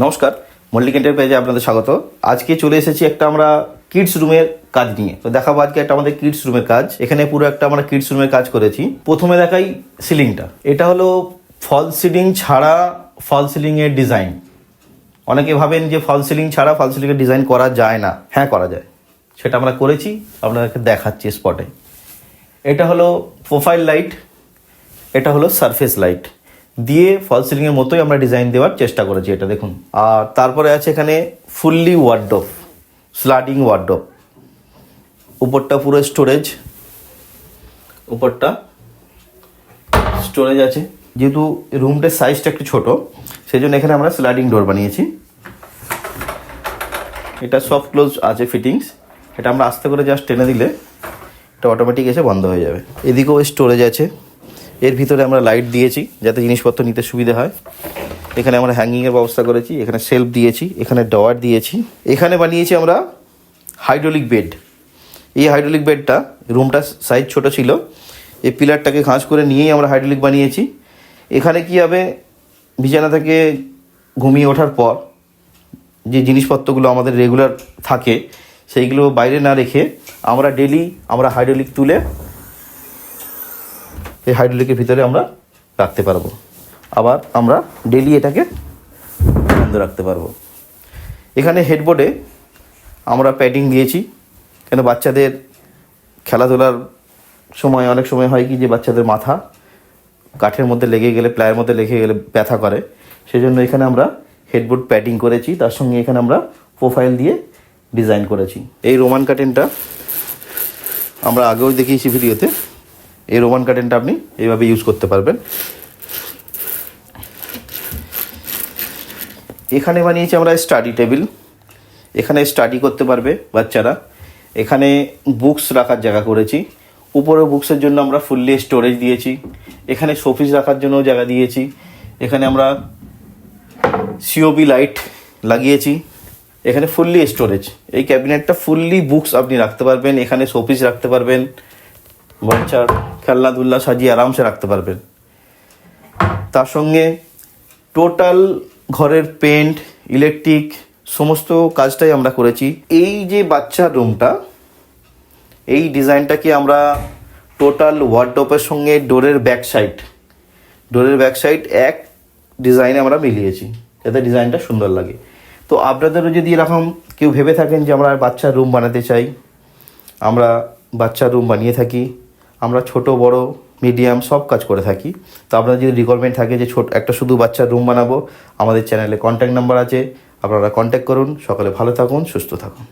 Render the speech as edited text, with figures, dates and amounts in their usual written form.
নমস্কার, মল্লিক এন্টারপ্রাইজে আপনাদের স্বাগত। আজকে চলে এসেছি একটা আমরা কিডস রুমের কাজ নিয়ে। তো দেখাবো আজকে একটা আমাদের কিডস রুমের কাজ। এখানে পুরো একটা আমরা কিডস রুমের কাজ করেছি। প্রথমে দেখাই সিলিংটা। এটা হলো ফল সিলিং ছাড়া ফল সিলিং এর ডিজাইন। অনেকে ভাবেন যে ফল সিলিং ছাড়া ফল সিলিং এর ডিজাইন করা যায় না। হ্যাঁ, করা যায়, সেটা আমরা করেছি, আপনাদেরকে দেখাচ্ছি স্পটে। এটা হলো প্রোফাইল লাইট, এটা হলো সারফেস লাইট দিয়ে ফল সিলিংয়ের মতোই আমরা ডিজাইন দেওয়ার চেষ্টা করেছি। এটা দেখুন। আর তারপরে আছে এখানে ফুললি ওয়ার্ডরোব, স্লাইডিং ওয়ার্ডরোব। উপরটা পুরো স্টোরেজ, উপরটা স্টোরেজ আছে। যেহেতু রুমটার সাইজটা একটু ছোট, সেই জন্য এখানে আমরা স্লাইডিং ডোর বানিয়েছি। এটা সফট ক্লোজ আছে ফিটিংস। এটা আমরা আস্তে করে জাস্ট টেনে দিলে এটা অটোমেটিক এসে বন্ধ হয়ে যাবে। এদিকেও স্টোরেজ আছে। এর ভিতরে আমরা লাইট দিয়েছি যাতে জিনিসপত্র নিতে সুবিধা হয়। এখানে আমরা হ্যাঙ্গিংয়ের ব্যবস্থা করেছি, এখানে সেলফ দিয়েছি, এখানে ডয়ার দিয়েছি। এখানে বানিয়েছি আমরা হাইড্রোলিক বেড। এই হাইড্রোলিক বেডটা, রুমটার সাইজ ছোট ছিল, এই পিলারটাকে খাঁজ করে নিয়েই আমরা হাইড্রোলিক বানিয়েছি। এখানে কী হবে, বিছানা থেকে ঘুমিয়ে ওঠার পর যে জিনিসপত্রগুলো আমাদের রেগুলার থাকে সেইগুলো বাইরে না রেখে আমরা ডেলি আমরা হাইড্রোলিক তুলে এই হাইড্রোলিকের ভিতরে আমরা রাখতে পারবো। আবার আমরা ডেলি এটাকে বন্ধ রাখতে পারবো। এখানে হেডবোর্ডে আমরা প্যাডিং দিয়েছি, কেন বাচ্চাদের খেলাধুলার সময় অনেক সময় হয় কি যে বাচ্চাদের মাথা কাঠের মধ্যে লেগে গেলে, প্লায়ের মধ্যে লেগে গেলে ব্যথা করে। সেই জন্য এখানে আমরা হেডবোর্ড প্যাডিং করেছি, তার সঙ্গে এখানে আমরা প্রোফাইল দিয়ে ডিজাইন করেছি। এই রোমান কার্টেনটা আমরা আগেও দেখিয়েছি ভিডিওতে। এই রোমান কার্টেনটা আপনি এইভাবে ইউজ করতে পারবেন। এখানে বানিয়েছি আমরা স্টাডি টেবিল। এখানে স্টাডি করতে পারবে বাচ্চারা। এখানে বুকস রাখার জায়গা করেছি। উপরে বুকসের জন্য আমরা ফুললি স্টোরেজ দিয়েছি। এখানে শোপিস রাখার জন্য জায়গা দিয়েছি। এখানে আমরা সিওবি লাইট লাগিয়েছি। এখানে ফুললি স্টোরেজ। এই ক্যাবিনেটটা ফুললি বুকস আপনি রাখতে পারবেন। এখানে শোপিস রাখতে পারবেন, বাচ্চার খেলনাধুলা সাজিয়ে আরামসে রাখতে পারবেন। তার সঙ্গে টোটাল ঘরের পেন্ট, ইলেকট্রিক সমস্ত কাজটাই আমরা করেছি। এই যে বাচ্চার রুমটা, এই ডিজাইনটাকে আমরা টোটাল ওয়ার্ডরোবের সঙ্গে ডোরের ব্যাক সাইড এক ডিজাইনে আমরা মিলিয়েছি যাতে ডিজাইনটা সুন্দর লাগে। তো আপনাদেরও যদি এরকম কেউ ভেবে থাকেন যে আমরা বাচ্চার রুম বানাতে চাই, আমরা বাচ্চার রুম বানিয়ে থাকি। আমরা ছোট বড় মিডিয়াম সব কাজ করে থাকি। তো আপনাদের যদি রিকোয়ারমেন্ট থাকে যে একটা শুধু বাচ্চার রুম বানাবো, আমাদের চ্যানেলে কন্ট্যাক্ট নাম্বার আছে, আপনারা কন্ট্যাক্ট করুন। সকালে ভালো থাকুন, সুস্থ থাকুন।